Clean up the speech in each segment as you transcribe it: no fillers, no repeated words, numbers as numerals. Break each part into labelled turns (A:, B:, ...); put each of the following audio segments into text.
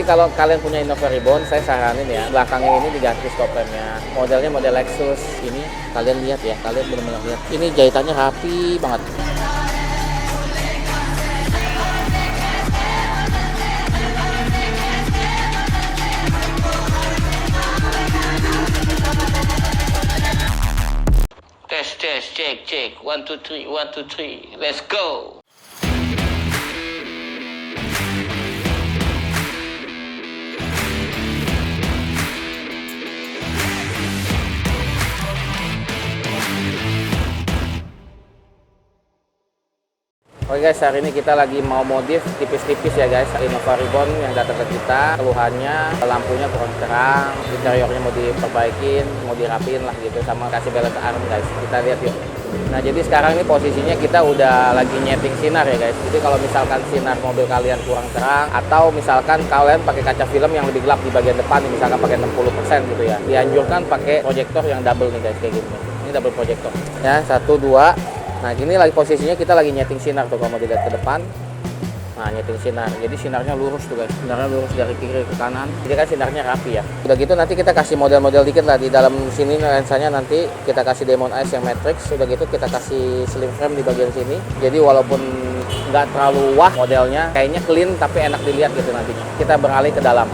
A: kalau kalian punya Innova Reborn, saya saranin ya, belakangnya ini diganti stop lampnya. Modelnya model Lexus. Ini kalian lihat ya, kalian benar-benar lihat. Ini jahitannya rapi banget.
B: Tes, cek. 1, 2, 3, 1, 2, 3. Let's go.
A: Oke guys, hari ini kita lagi mau modif tipis-tipis ya guys, Innova Reborn yang datang ke kita. Keluhannya lampunya kurang terang, interiornya mau diperbaikin, mau dirapin lah gitu, sama kasih balance arm guys. Kita lihat yuk. Nah jadi sekarang ini posisinya kita udah lagi nyeting sinar ya guys. Jadi kalau misalkan sinar mobil kalian kurang terang, atau misalkan kalian pakai kaca film yang lebih gelap di bagian depan, misalkan pakai 60% gitu ya, dianjurkan pakai proyektor yang double nih guys, kayak gini. Ini double proyektor ya, 1, 2. Nah ini lagi posisinya kita lagi nyeting sinar tuh, kalau mau dilihat ke depan. Nah nyeting sinar, jadi sinarnya lurus tuh guys, sinarnya lurus dari kiri ke kanan, jadi kan sinarnya rapi ya. Udah gitu nanti kita kasih model-model dikit lah di dalam sini. Lensanya nanti kita kasih Diamond Eyes yang matrix. Udah gitu kita kasih slim frame di bagian sini, jadi walaupun nggak terlalu wah modelnya, kayaknya clean tapi enak dilihat gitu nantinya. Kita beralih ke dalam.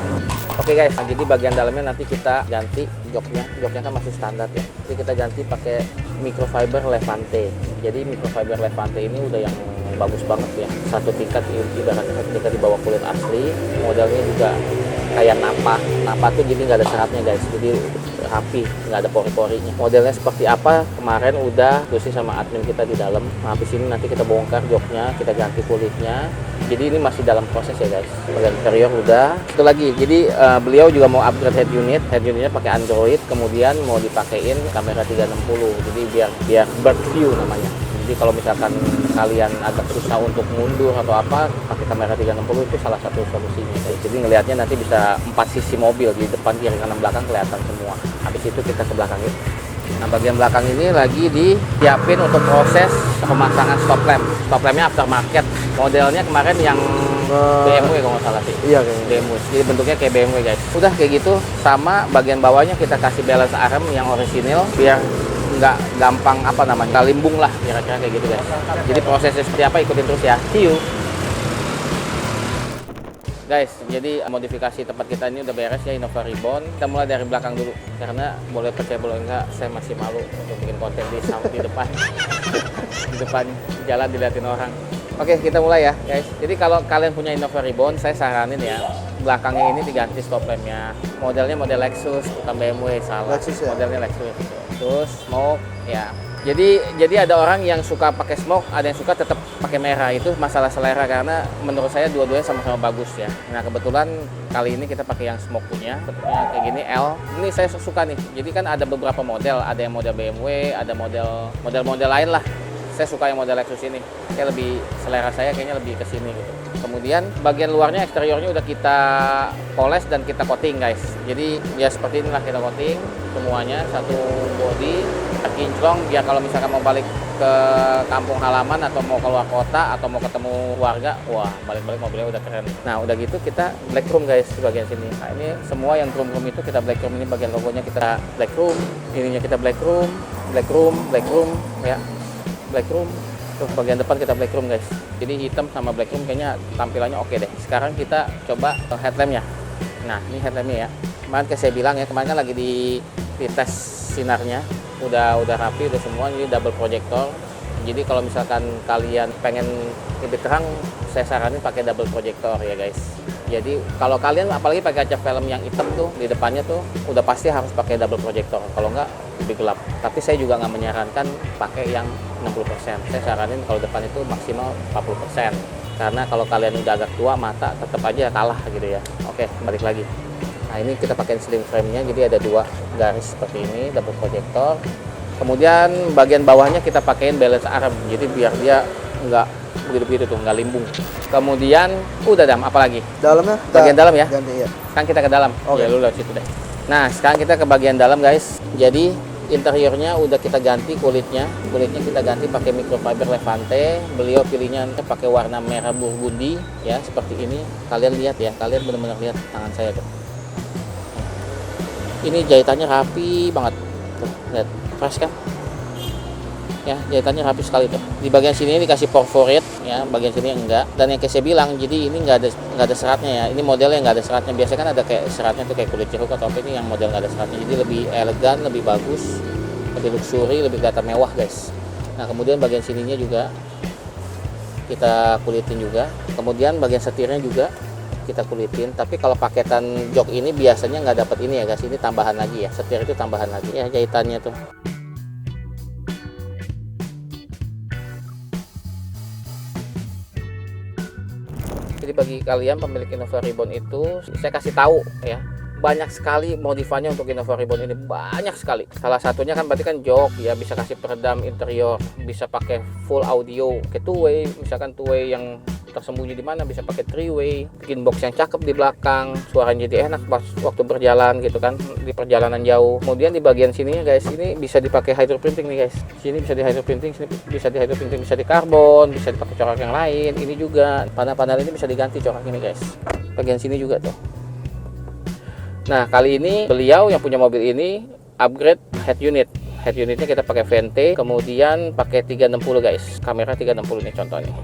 A: Oke guys, nah, jadi bagian dalamnya nanti kita ganti joknya kan masih standar ya. Jadi kita ganti pakai microfiber Levante. Jadi microfiber Levante ini udah yang bagus banget ya. Satu tingkat, ibaratnya satu tingkat di bawah kulit asli. Modelnya juga kayak Napa tuh jadi nggak ada seratnya guys. Jadi rapi, nggak ada pori-porinya. Modelnya seperti apa kemarin udah diskusi sama admin kita di dalam. Nah, habis ini nanti kita bongkar joknya, kita ganti kulitnya. Jadi ini masih dalam proses ya guys. Bagian interior udah. Itu lagi. Jadi beliau juga mau upgrade head unitnya pakai Android, kemudian mau dipakein kamera 360. Jadi biar bird view namanya. Jadi kalau misalkan kalian agak susah untuk mundur atau apa, pakai kamera 360 itu salah satu solusinya. Jadi ngelihatnya nanti bisa 4 sisi mobil, di depan, kiri, kanan, belakang kelihatan semua. Habis itu kita ke belakang itu. Nah bagian belakang ini lagi disiapin untuk proses pemasangan stop lamp. Stop lampnya aftermarket. Modelnya kemarin yang BMW kalau nggak salah sih.
C: Iya kayaknya.
A: BMW. Jadi bentuknya kayak BMW guys. Udah kayak gitu, sama bagian bawahnya kita kasih balance arm yang orisinil biar nggak gampang nggak limbung lah, kira-kira kayak gitu guys. Jadi prosesnya seperti apa, ikutin terus ya. See you guys. Jadi modifikasi tempat kita ini udah beres ya, Innova Reborn. Kita mulai dari belakang dulu karena boleh percaya boleh enggak, saya masih malu untuk bikin konten di depan di depan jalan dilihatin orang. Oke, kita mulai ya guys. Jadi kalau kalian punya Innova Reborn, saya saranin ya, belakangnya ini diganti stop lampnya. Modelnya model Lexus, bukan BMW, salah.
C: Lexus ya?
A: Modelnya Lexus. Terus smoke ya. Jadi ada orang yang suka pakai smoke, ada yang suka tetap pakai merah. Itu masalah selera, karena menurut saya dua-duanya sama-sama bagus ya. Nah kebetulan kali ini kita pakai yang smoke punya, bentuknya kayak gini L. Ini saya suka nih. Jadi kan ada beberapa model, ada yang model BMW, ada model lain lah. Saya suka yang model Lexus ini. Kayak lebih selera saya kayaknya lebih ke sini gitu. Kemudian bagian luarnya, eksteriornya udah kita poles dan kita coating guys. Jadi ya seperti inilah kita coating semuanya, satu body kinclong, biar kalau misalkan mau balik ke kampung halaman atau mau keluar kota atau mau ketemu warga, wah balik-balik mobilnya udah keren. Nah udah gitu kita black room guys di bagian sini. Nah ini semua yang room itu kita black room. Ini bagian logonya kita black room, ininya kita black room ya, black room. Terus bagian depan kita black room guys. Jadi hitam sama black room kayaknya tampilannya oke deh. Sekarang kita coba headlampnya. Nah ini headlampnya ya. Kemarin kayak saya bilang ya, kemarin kan lagi di tes sinarnya. Udah rapi, udah semua. Ini double proyektor. Jadi kalau misalkan kalian pengen lebih terang, saya saranin pakai double proyektor ya guys. Jadi kalau kalian apalagi pakai kaca film yang hitam tuh, di depannya tuh udah pasti harus pakai double proyektor. Kalau nggak lebih gelap. Tapi saya juga nggak menyarankan pakai yang 60%. Saya saranin kalau depan itu maksimal 40%. Karena kalau kalian udah agak tua, mata tetap aja kalah gitu ya. Oke, balik lagi. Nah ini kita pakai slim frame-nya, jadi ada 2 garis seperti ini, double proyektor. Kemudian bagian bawahnya kita pakein balance arm, jadi biar dia nggak begitu tuh, nggak limbung. Kemudian udah dam, apa lagi?
C: Dalamnya?
A: Bagian dalam ya?
C: Ganti ya.
A: Sekarang kita ke dalam.
C: Oke.
A: Ya lu lewat situ deh. Nah sekarang kita ke bagian dalam guys. Jadi Interiornya udah kita ganti kulitnya kita ganti pakai microfiber Levante. Beliau pilihnya pakai warna merah burgundi ya, seperti ini. Kalian lihat ya, kalian benar-benar lihat tangan saya tuh. Ini jahitannya rapi banget tuh, lihat, fresh kan ya, jahitannya rapi sekali tuh. Di bagian sini dikasih perforate ya, bagian sini enggak. Dan yang kayak saya bilang, jadi ini nggak ada seratnya ya. Ini modelnya nggak ada seratnya. Biasanya kan ada kayak seratnya tuh kayak kulit jeruk atau apa, ini yang model nggak ada seratnya. Jadi lebih elegan, lebih bagus, lebih luxury, lebih kelihatan mewah guys. Nah kemudian bagian sininya juga kita kulitin juga. Kemudian bagian setirnya juga kita kulitin. Tapi kalau paketan jok ini biasanya nggak dapat ini ya guys. Ini tambahan lagi ya. Setir itu tambahan lagi ya, jahitannya tuh. Jadi bagi kalian pemilik Innova Reborn itu, saya kasih tahu ya, banyak sekali modifannya untuk Innova Reborn ini, banyak sekali. Salah satunya kan berarti kan jok ya, bisa kasih peredam interior, bisa pakai full audio kayak two-way, misalkan two-way yang tersembunyi di mana bisa pakai three-way, bikin box yang cakep di belakang, suaranya jadi enak pas waktu berjalan gitu kan, di perjalanan jauh. Kemudian di bagian sininya guys, ini bisa dipakai hydro printing nih guys. Sini bisa di hydro printing, sini bisa di hydro printing, bisa di karbon, bisa dipakai corak yang lain. Ini juga panel-panel ini bisa diganti corak ini guys. Bagian sini juga tuh. Nah kali ini beliau yang punya mobil ini upgrade head unit. Head unitnya kita pakai Vente, kemudian pakai 360 guys. Kamera 360 nih contohnya.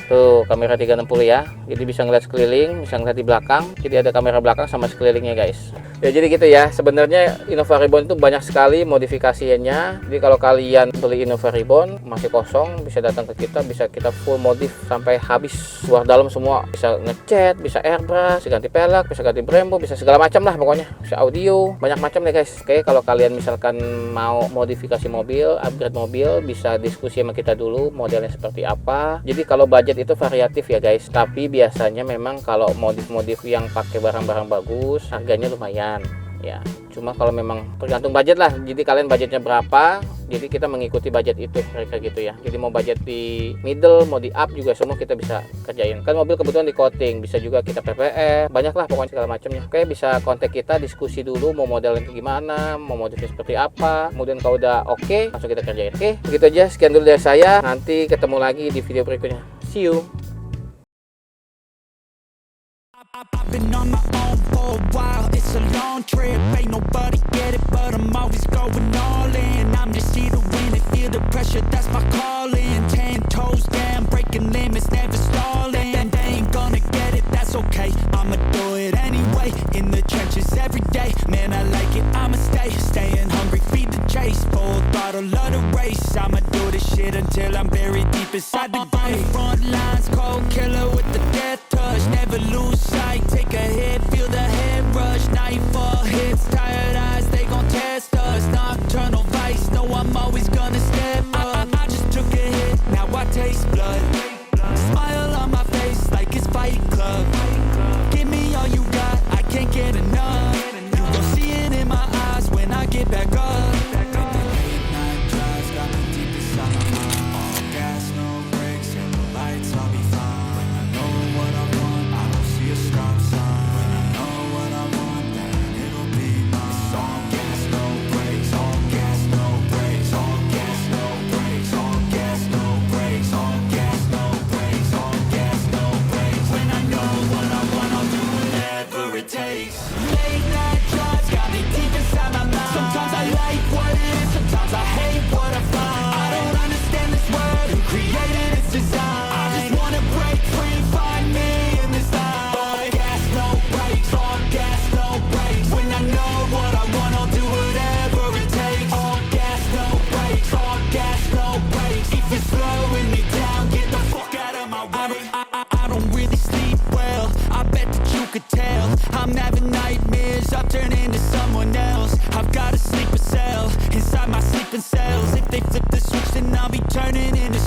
A: Tuh kamera 360 ya, jadi bisa ngeliat sekeliling, bisa ngeliat di belakang. Jadi ada kamera belakang sama sekelilingnya guys. Ya jadi gitu ya, sebenarnya Innova Reborn itu banyak sekali modifikasinya. Jadi kalau kalian beli Innova Reborn masih kosong, bisa datang ke kita, bisa kita full modif sampai habis luar dalam semua. Bisa ngecat, bisa airbrush, bisa ganti pelek, bisa ganti Brembo, bisa segala macam lah pokoknya. Bisa audio, banyak macam deh guys. Oke, kalau kalian misalkan mau modifikasi mobil, upgrade mobil, bisa diskusi sama kita dulu modelnya seperti apa. Jadi kalau budget itu variatif ya guys, tapi biasanya memang kalau modif-modif yang pakai barang-barang bagus harganya lumayan ya. Cuma kalau memang tergantung budget lah, jadi kalian budgetnya berapa, jadi kita mengikuti budget itu mereka gitu ya. Jadi mau budget di middle, mau di up juga semua kita bisa kerjain. Kan mobil kebetulan di coating, bisa juga kita PPF, banyak lah pokoknya segala macamnya. Oke, bisa kontak kita, diskusi dulu mau modelnya gimana, mau modifnya seperti apa. Kemudian kalau udah oke, langsung kita kerjain. Oke, begitu aja, sekian dulu dari saya. Nanti ketemu lagi di video berikutnya. See you.
C: I've been on my own for a while, it's a long trip, ain't nobody get it, but I'm always going all in. I'm just here to win it, feel the pressure, that's my calling. 10 toes down, breaking limits, never stalling. And they ain't gonna get it, that's okay, I'ma do it anyway. In the trenches every day, man I like it, I'ma staying hungry, feed the chase. Full throttle, love the race, I'ma do this shit until I'm buried deep inside the grave. Front lines, cold killer with the death touch, never lose sight, take a hit, feel the head rush, nightfall hits, tired eyes, they gon' test us, nocturnal vice, no I'm always gonna step up, I just took a hit, now I taste blood, smile on my face like it's Fight Club, give me all you got, I can't get enough, you gon' see it in my eyes when I get back up. Late night drives got me deep inside my mind, all gas, no brakes, and the lights, I'll be fine, when I know what I want, I don't see a stop sign, when I know what I want, then it'll be mine. It's all gas, no brakes, all gas, no brakes, all gas, no brakes, all gas, no brakes, all gas, no brakes, all gas, no brakes. When I know what I want, I'll do whatever it takes. Late night drives got me deep inside my mind. Sometimes I like what it is, sometimes I hate what I find. I don't understand this world, who created its design. I just wanna break free, find me in this life. All gas, no brakes, all gas, no brakes. When I know what I want, I'll do whatever it takes. All gas, no brakes, all gas, no brakes. If you're slowing me down, get the fuck out of my way. I don't really sleep well, I bet that you could tell. I'm having nightmares, I'll turn into someone else. I've got a sleeper cell, inside my sleeping cells. If they flip the switch, then I'll be turning into